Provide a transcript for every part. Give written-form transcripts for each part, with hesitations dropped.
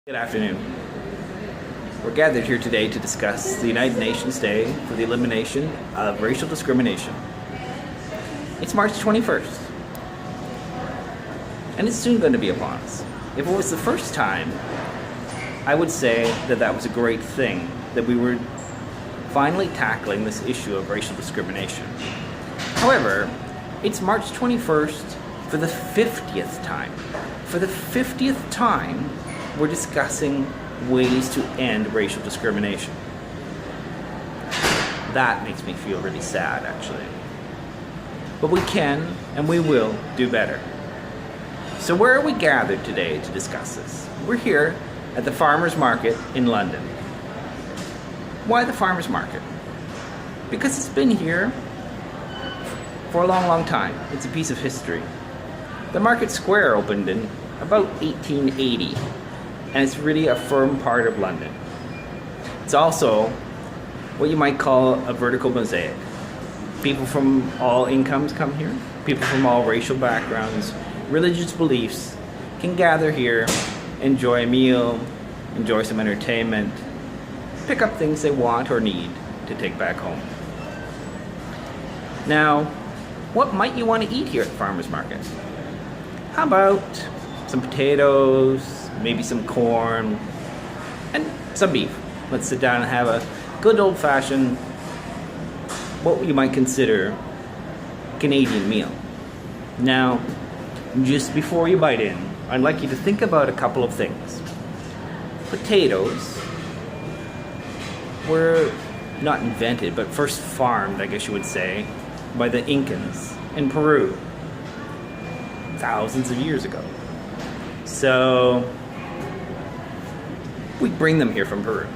Good afternoon. We're gathered here today to discuss the United Nations Day for the Elimination of Racial Discrimination. It's March 21st, and it's soon going to be upon us. If it was the first time, I would say that that was a great thing, that we were finally tackling this issue of racial discrimination. However, it's March 21st for the 50th time. For the 50th time, we're discussing ways to end racial discrimination. That makes me feel really sad, actually. But we can and we will do better. So where are we gathered today to discuss this? We're here at the Farmers Market in London. Why the Farmers Market? Because it's been here for a long, long time. It's a piece of history. The Market Square opened in about 1880. And it's really a firm part of London. It's also what you might call a vertical mosaic. People from all incomes come here. People from all racial backgrounds, religious beliefs can gather here, enjoy a meal, enjoy some entertainment, pick up things they want or need to take back home. Now, what might you want to eat here at the farmers market? How about some potatoes, maybe some corn, and some beef. Let's sit down and have a good old-fashioned, what you might consider Canadian meal. Now, just before you bite in, I'd like you to think about a couple of things. Potatoes were not invented, but first farmed, I guess you would say, by the Incans in Peru thousands of years ago. So we bring them here from Peru.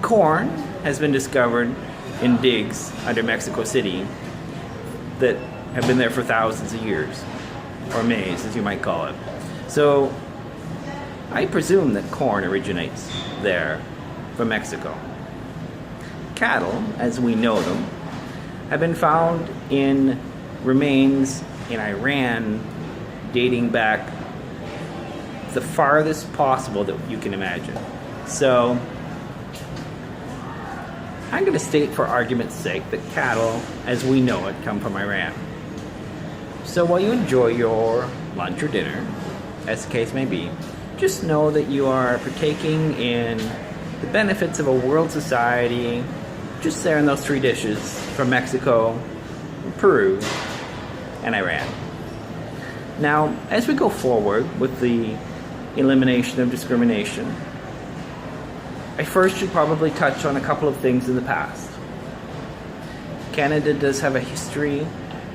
Corn has been discovered in digs under Mexico City that have been there for thousands of years, or maize, as you might call it. So I presume that corn originates there from Mexico. Cattle, as we know them, have been found in remains in Iran dating back the farthest possible that you can imagine. So I'm going to state for argument's sake that cattle, as we know it, come from Iran. So while you enjoy your lunch or dinner, as the case may be, just know that you are partaking in the benefits of a world society just there in those three dishes from Mexico, Peru, and Iran. Now, as we go forward with the elimination of discrimination, I first should probably touch on a couple of things in the past. Canada does have a history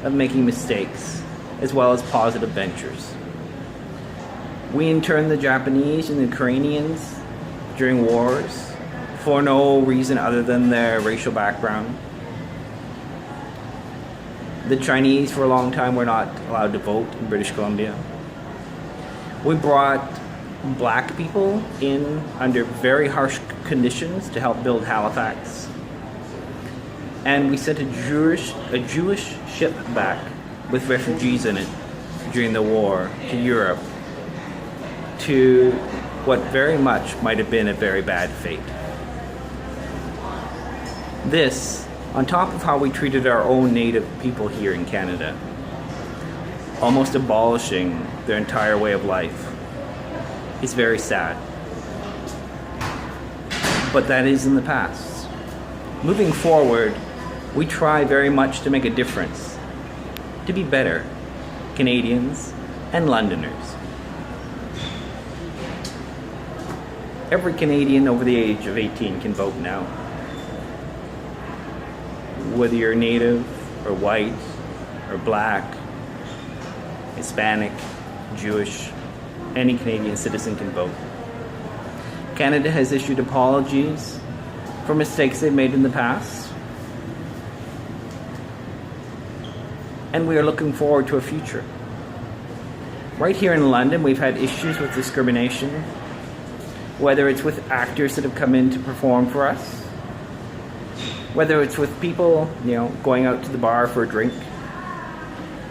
of making mistakes as well as positive ventures. We interned the Japanese and the Ukrainians during wars for no reason other than their racial background. The Chinese for a long time were not allowed to vote in British Columbia. We brought black people in under very harsh conditions to help build Halifax. And we sent a Jewish ship back with refugees in it during the war to Europe to what very much might have been a very bad fate. This, on top of how we treated our own native people here in Canada, almost abolishing their entire way of life, is very sad. But that is in the past. Moving forward, we try very much to make a difference, to be better Canadians and Londoners. Every Canadian over the age of 18 can vote now. Whether you're native or white or black, Hispanic, Jewish, any Canadian citizen can vote. Canada has issued apologies for mistakes they've made in the past. And we are looking forward to a future. Right here in London, we've had issues with discrimination, whether it's with actors that have come in to perform for us, whether it's with people, going out to the bar for a drink,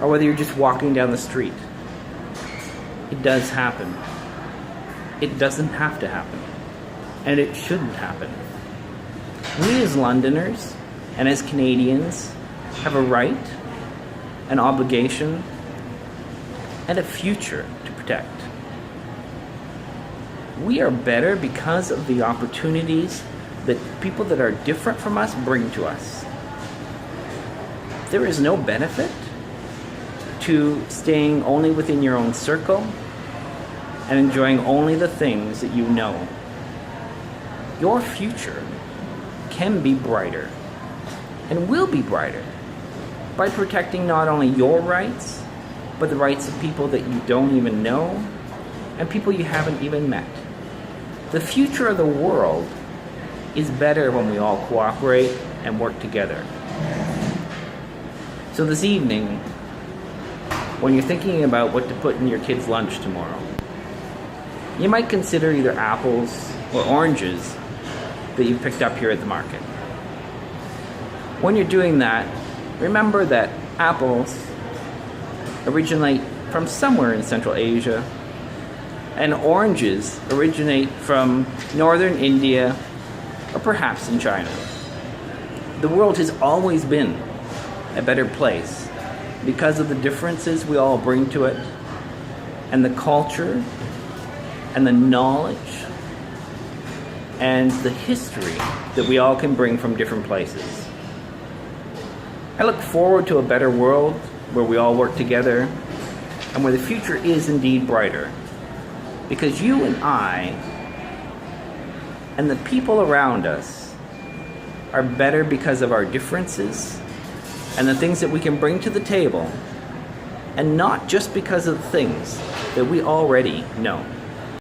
or whether you're just walking down the street. It does happen. it doesn't have to happen. And it shouldn't happen. We as Londoners and as Canadians have a right, an obligation, and a future to protect. We are better because of the opportunities that people that are different from us bring to us. There is no benefit to staying only within your own circle and enjoying only the things that you know. Your future can be brighter and will be brighter by protecting not only your rights, but the rights of people that you don't even know and people you haven't even met. The future of the world is better when we all cooperate and work together. So this evening, when you're thinking about what to put in your kids' lunch tomorrow, you might consider either apples or oranges that you've picked up here at the market. When you're doing that, remember that apples originate from somewhere in Central Asia, and oranges originate from northern India or perhaps in China. The world has always been a better place because of the differences we all bring to it, and the culture, and the knowledge, and the history that we all can bring from different places. I look forward to a better world where we all work together and where the future is indeed brighter. Because you and I and the people around us are better because of our differences and the things that we can bring to the table, and not just because of the things that we already know.